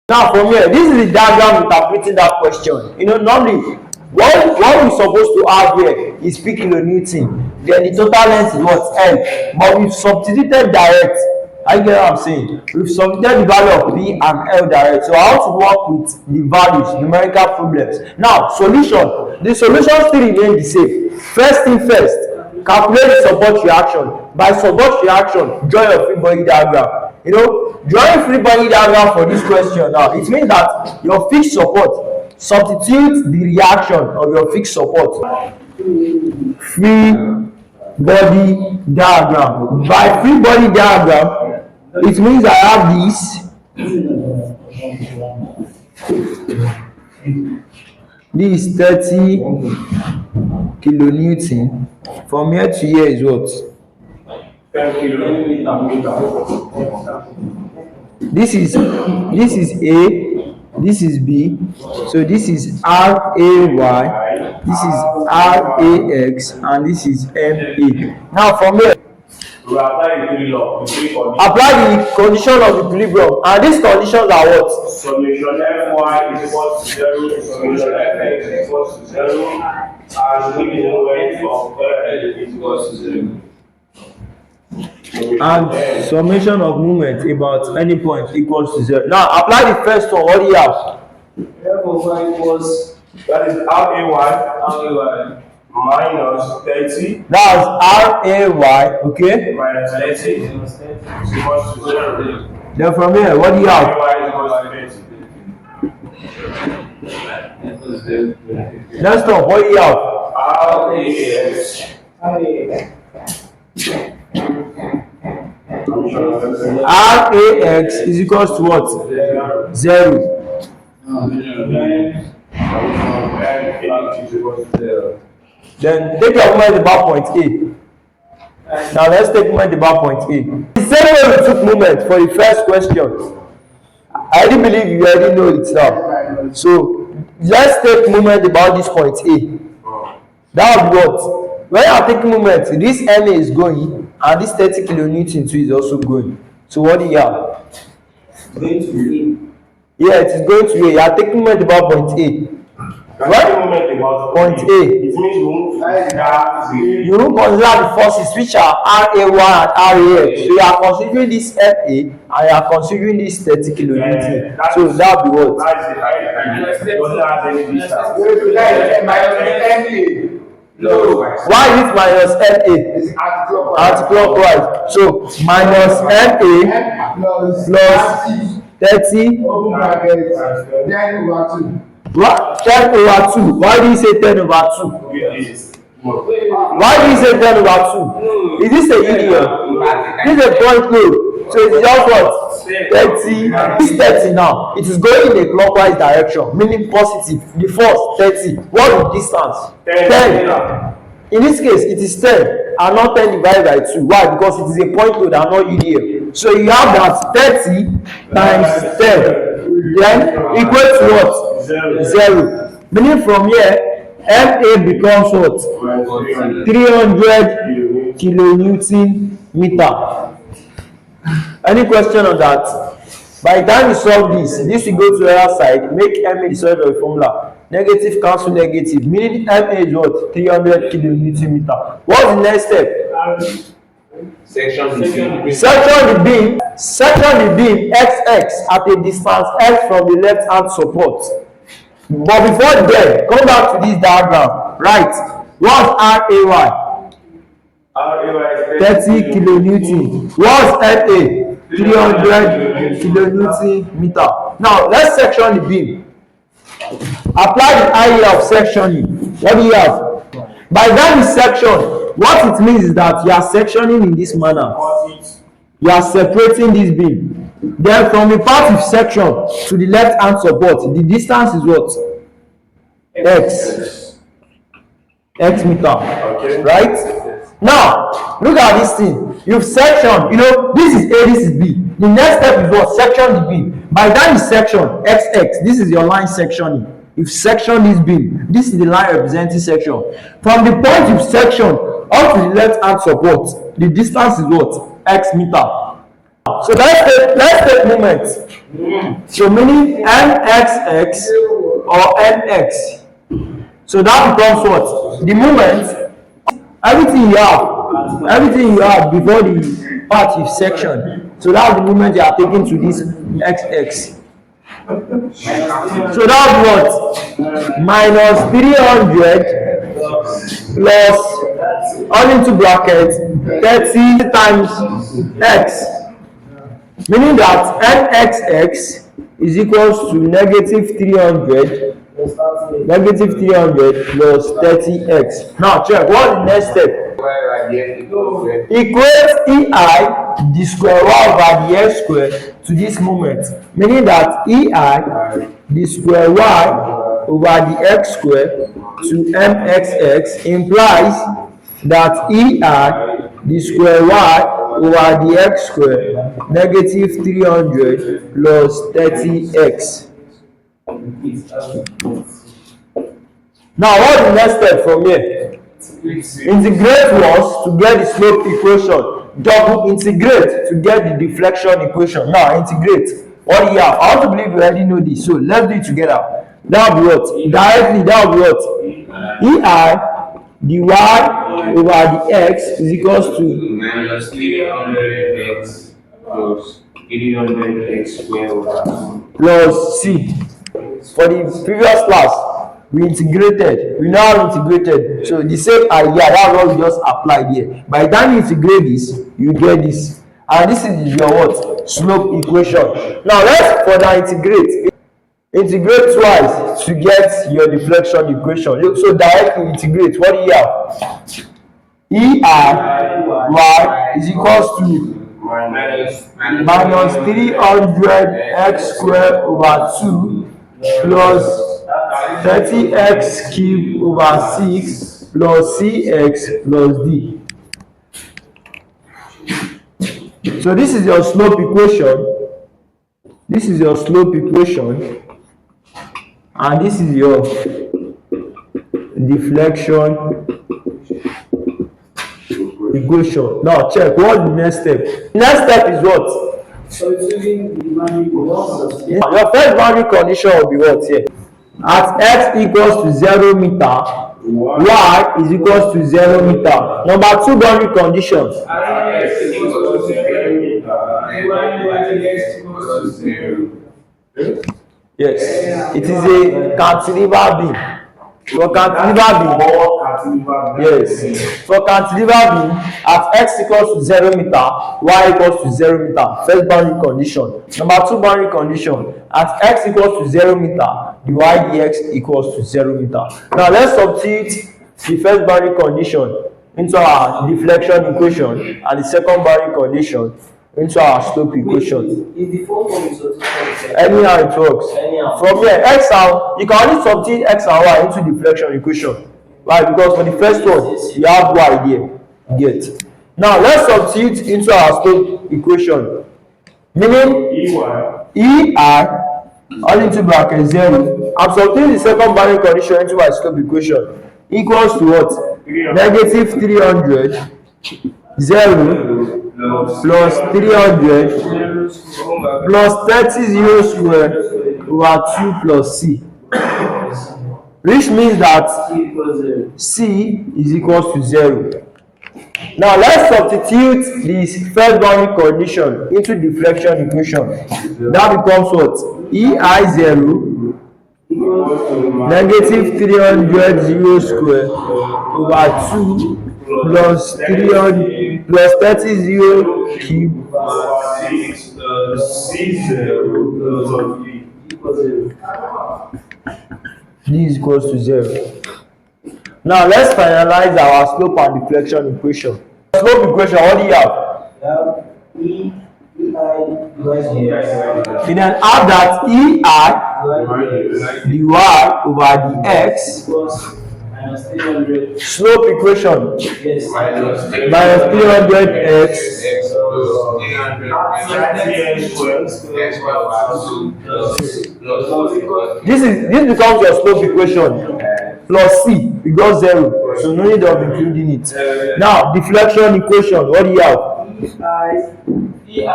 Now from here, this is the diagram interpreting that question. Normally, what we're supposed to have here is P kilonewton. Then the total length is what? L. But we've substituted direct. I get what I'm saying. We've substituted the value of P and L direct. So how to work with the values, numerical problems. Now, solution. The solution still remain the same. First thing first, calculate the support reaction. By support reaction, draw your free body diagram. Drawing free body diagram for this question now, it means that your fixed support substitutes the reaction of your fixed support. Free body diagram. By free body diagram, it means I have this. This is 30 kilonewton. From here to here is what? This is A, this is B, so this is RAY, this is RAX, and this is MA. Now from here, we apply the condition of equilibrium, and these conditions are what? Summation Fy is equal to 0, summation Fx is equal to 0, and the length of is equal to 0. And summation of movement about any point equals to 0. Now apply the first one. What do you have? Fy equals, that is RAY minus 30. That's RAY, okay? Minus 30 is equal to 0. Then from here, what do you have? Let's stop. What do you have? RAX is equals to what? 0. Then take your moment about point A. Now let's take moment about point A. The same way we took moment for the first question. I do believe you already know it now. So let's take moment about this point A. That was what? When you are taking moment, this MA is going and this 30 kilonewton too is also going. So what do you have? Going to A. Yeah, it is going to A. You are taking moment about point A. Right? Point A. It means you will consider the forces which are RA1 and RAX. So you are considering this FA and you are considering this 30 kilonewton. So that will be what? No. Why is it minus MA? Anti-clockwise. So minus MA plus 30. What? 10 over 2. Why do you say 10 over 2? Why do you say 10 over 2? Is this a union? This is a point load. So it's just what? 30. This 30 now. It is going in a clockwise direction, meaning positive. The force 30. What is the distance? 10. In this case, it is 10 and not 10 divided by 2. Why? Because it is a point load and not union. So you have that 30 times 10. Then equal to what? 0. Meaning from here, MA becomes what? 300 kilonewton meter. Any question on that? By the time you solve this will go to the other side, make MA the solid of the formula. Negative cancel negative, meaning MA is what? 300 kilonewton meter. What's the next step? Section the beam XX at a distance X from the left hand support. But before then, come back to this diagram. Right. What's RAY? 30 kilonewton. What's FA? 300 kilonewton meter. Now let's section the beam. Apply the idea of sectioning. What do you have? By that section, what it means is that you are sectioning in this manner. You are separating this beam. Then from the passive section to the left hand support, the distance is what? X meter. Okay. Right? Now, look at this thing. You've sectioned, this is A, this is B. The next step is what? Section the beam. By that is section XX. This is your line sectioning. You've sectioned this beam. This is the line representing section. From the point you've sectioned up to the left hand support, the distance is what? X meter. So let's take moment. So meaning mxx or mx. So that becomes what? The moment, everything you have before the part is section. So that's the moment you are taking to this xx. So that's what? Minus 300 plus, all into bracket, 30 times x. Meaning that nxx is equals to negative 300 plus 30x. Now check, what's the next step? Equate ei the square y over the x square to this moment. Meaning that ei the square y over the x square to mxx implies that ei the square y over the x square negative 300 plus 30x. Now what's the next step from here? Integrate once to get the slope equation. Double integrate to get the deflection equation. Now integrate. What do you have? I want to believe you already know this. So let's do it together. That will be what? Directly, that will be what? ei dy over the x is equals to minus 300x plus 300x squared over plus c. For the previous class, we integrated. We now integrated. So the same idea, that's what we just applied here. By the time you integrate this, you get this. And this is your what? Slope equation. Now let's further integrate. Integrate twice to get your deflection equation. So directly integrate. What do you have? ei y is equals to minus 300x squared over 2 plus 30x cubed over 6 plus cx plus d. So this is your slope equation. This is your slope equation. And this is your deflection equation. Now check, what's the next step? Next step is what? So it's using the boundary. Your first boundary condition will be what here? At x equals to 0 meter, y is equals to 0 meter. Number two boundary condition. x equals to 0 meter and y is equals to 0. Yes, it is a cantilever beam. For cantilever beam, yes. For cantilever beam, at x equals to 0 meter, y equals to 0 meter. First boundary condition. Number two boundary condition. At x equals to 0 meter, the y dx equals to 0 meter. Now let's substitute the first boundary condition into our deflection equation and the second boundary condition into our slope equation. If the fourth one is substituted, Anyhow it works. Anyhow. From here, x and you can only substitute x and y into deflection equation. Why? Because for the first one, you have y there. Get. Now let's substitute into our slope equation. Meaning ei all into bracket 0. I'm substituting the second boundary condition into my slope equation. Equals to what? Negative 300 0 plus 300 plus 30 0 squared over 2 plus c, which means that c is equals to 0. Now let's substitute this first boundary condition into deflection equation. That becomes what? ei 0 negative 300 0 squared over 2 plus 300 plus 30 0 cube d is equals to 0. Now let's finalize our slope and deflection equation. Slope equation, what do you have? You then add that ei dy over the x slope equation minus 300x this becomes your slope equation plus c, we got 0, so no need of including it. Now deflection equation, what do you have? You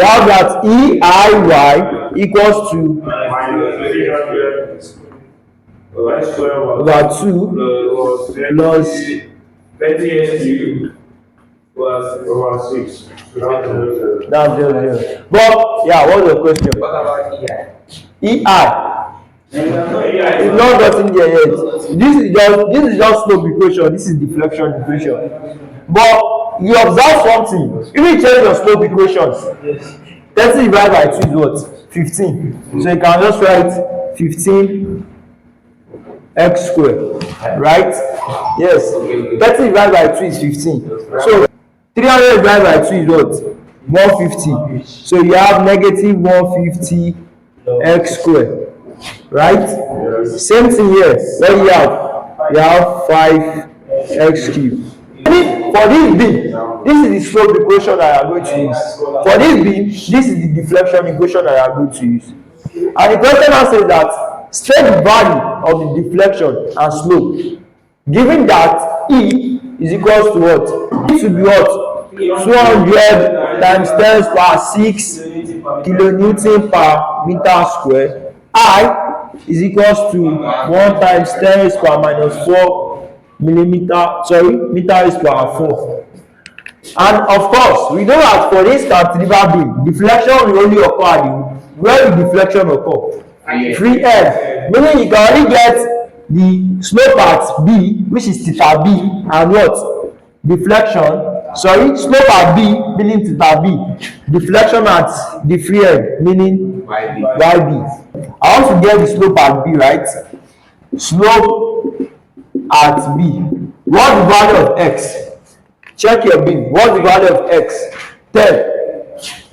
have that EIY equals to minus 300 y square over 2 plus 30 plus over 6. that's 0. But yeah, what's the question? What about EI? EI. It's not gotten there yet. This is just slope equation. This is deflection equation. But you observe something. If you change your slope equations, 30 divided by 2 is what? 15. So you can just write 15 x squared, right? Yes. 30 divided by 2 is 15. So 300 divided by 2 is what? 150. So you have negative 150 x squared. Right? Same thing here. What do you have? You have 5x cubed. For this beam, this is the slope equation that I am going to use. For this beam, this is the deflection equation that I am going to use. And the question now says that state the value of the deflection and slope. Given that E is equals to what? E should be what? 200 times 10 power 6 kilonewton per meter squared. I is equals to 1 times 10 raised power minus 4 meter raised power 4. And of course, we know that for this cantilever beam, deflection will only occur at where the deflection occur. Free end, meaning you can only get the slope at B, which is theta B, and what? Deflection, slope at B, meaning theta B. Deflection at the free end, meaning YB. I want to get the slope at B, right? Slope at B. What's the value of x? Check your beam. What's the value of x? 10.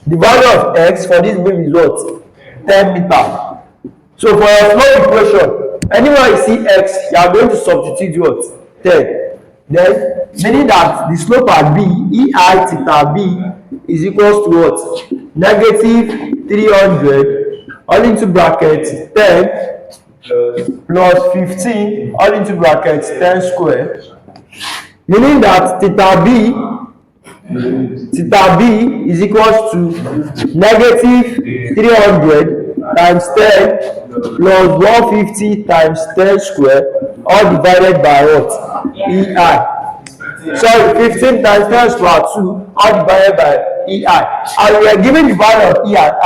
The value of x for this beam is what? 10 meter. So for your slope equation, anywhere you see x, you are going to substitute what? 10. Then, meaning that the slope at B, EI theta B, is equals to what? Negative 300 all into bracket 10 plus 15 all into bracket 10 square, meaning that theta B is equals to negative 300 times 10 plus 150 times 10 square, all divided by what? EI. Sorry, 15 times 10 square 2, all divided by EI. And we are given the value of E and I.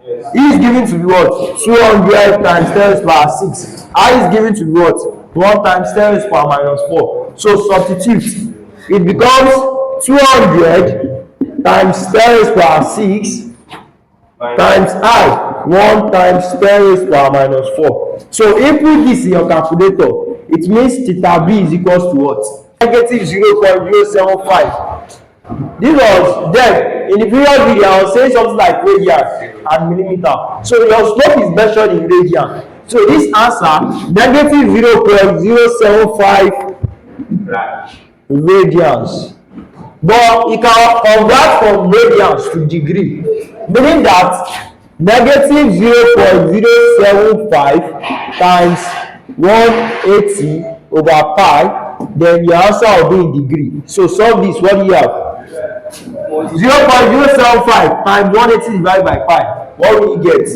E is given to be what? 200 times 10 raised power 6. I is given to be what? 1 times 10 raised power minus 4. So substitute. It becomes 200 times 10 raised power 6 times I. 1 times 10 raised power minus 4. So input this in your calculator. It means theta B is equals to what? Negative 0.075. This was then in the previous video I was saying something like radian and millimeter. So your slope is measured in radian. So this answer negative 0.075 radians. But you can convert from radians to degree, meaning that negative 0.075 times 180 over pi, then your answer will be in degree. So solve this. What do you have? 0.075 times 180 divided by pi. What will you get?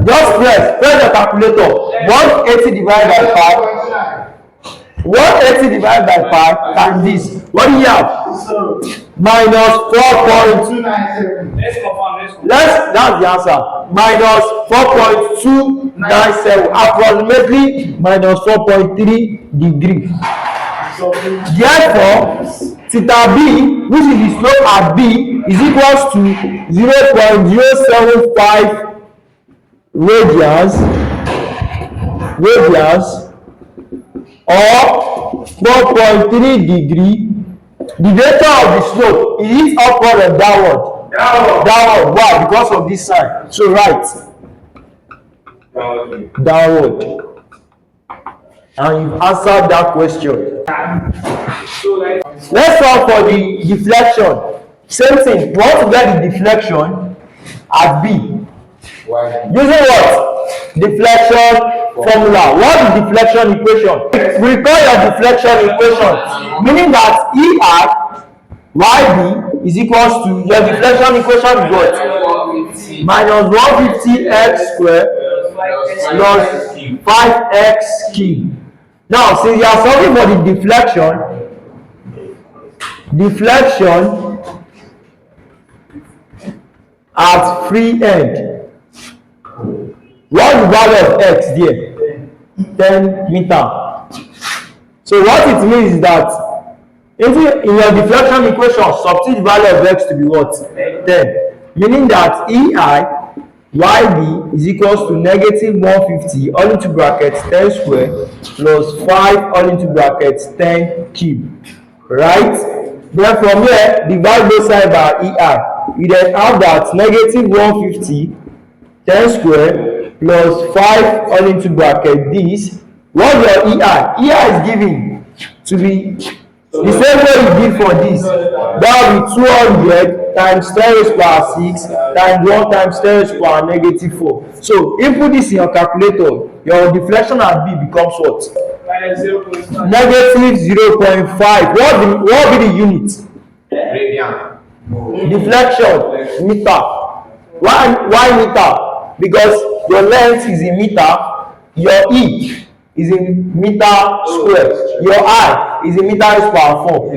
Just press the calculator. 180 divided by pi. 180 divided by pi times this. What do you have? Minus 4.297. That's the answer. Minus 4.297. Approximately minus 4.3 degree. Therefore, theta B, which is the slope at B, is equals to 0.075 radians or 4.3 degree. The vector of the slope, is it upward or downward? Downward. Why? Because of this sign. So right. Downward. And you've answered that question. Let's solve for the deflection. Same thing. We want to get the deflection at B. Using what? Deflection formula. What is deflection equation? We call your deflection equation, meaning that EI YB is equals to your deflection equation is what? Minus 150x squared plus 5x cubed. Now, since you are solving for the deflection at free end, what is the value of x there? 10 meter. So what it means is that in your deflection equation, substitute value of x to be what? 10. Meaning that EI YB is equals to negative 150 all into brackets 10 square plus 5 all into brackets 10 cube. Right? Then from here, divide both sides by EI. We then have that negative 150 10 square plus 5 all into bracket this. What your EI? EI is given to be the same way you did for this. That will be 200 times 10 raised to power 6 times 1 times 10 raised to power negative 4. So input this in your calculator, your deflection at B becomes what? Negative 0.5. What will be the unit? Deflection meter. Why meter? Because your length is in meter, your E is in meter square, your I is in meter raised to power 4.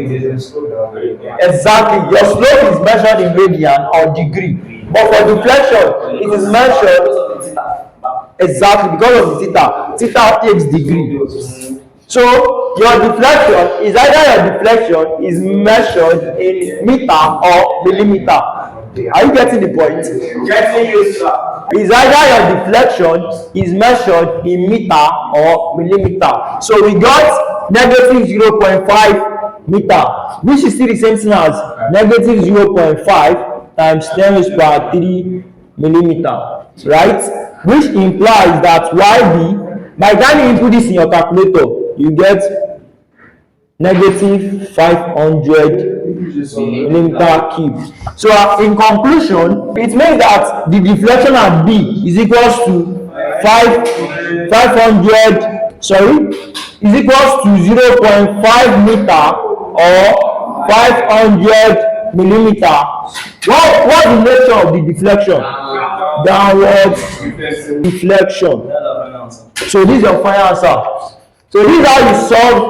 Exactly. Your slope is measured in radian or degree, but for deflection it is measured exactly because of the theta. Theta takes degree. So your deflection is either your deflection is measured in meter or millimeter. Are you getting the point? Getting you, sir. Is either your deflection is measured in meter or millimeter. So we got negative 0.5 meter, which is still the same thing as negative 0.5 times 10 raised to power 3 millimeter, right? Which implies that YB, by the time you input this in your calculator, you get negative 500 millimeter cubes. So in conclusion, it means that the deflection at B is equals to 500 is equals to 0.5 meter or 500 millimeter. What is the nature of the deflection? Downward deflection. So this is your final answer. So this is how you solve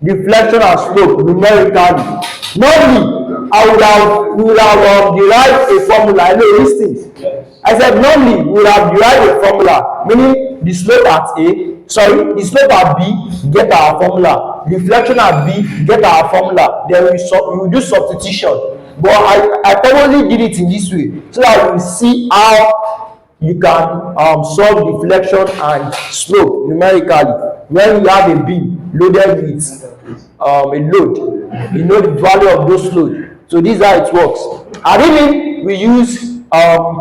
deflection and slope numerically. Normally, we would have derived a formula. I know these things. I said normally we would have derived a formula, meaning the slope at the slope at B, get our formula. Deflection at B, get our formula. Then we will do substitution. But I probably did it in this way so that we see how you can solve deflection and slope numerically when you have a beam loaded with a load. You know the value of those load. So this is how it works. And even we use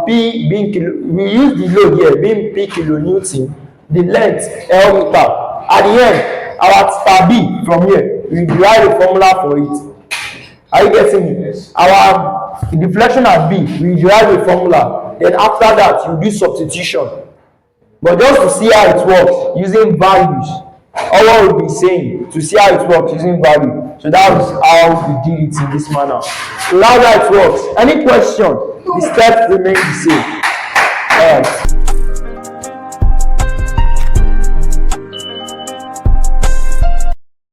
P being we use the load here being P kilonewton, the length L meter. At the end, our star B from here, we derive a formula for it. Are you getting me? Our deflection at B, we derive a formula. Then after that, you do substitution. But just to see how it works using values, all what we'll be saying to see how it works using value. So that was how we did it in this manner. So now that it works. Any question? The steps remain the same. All right.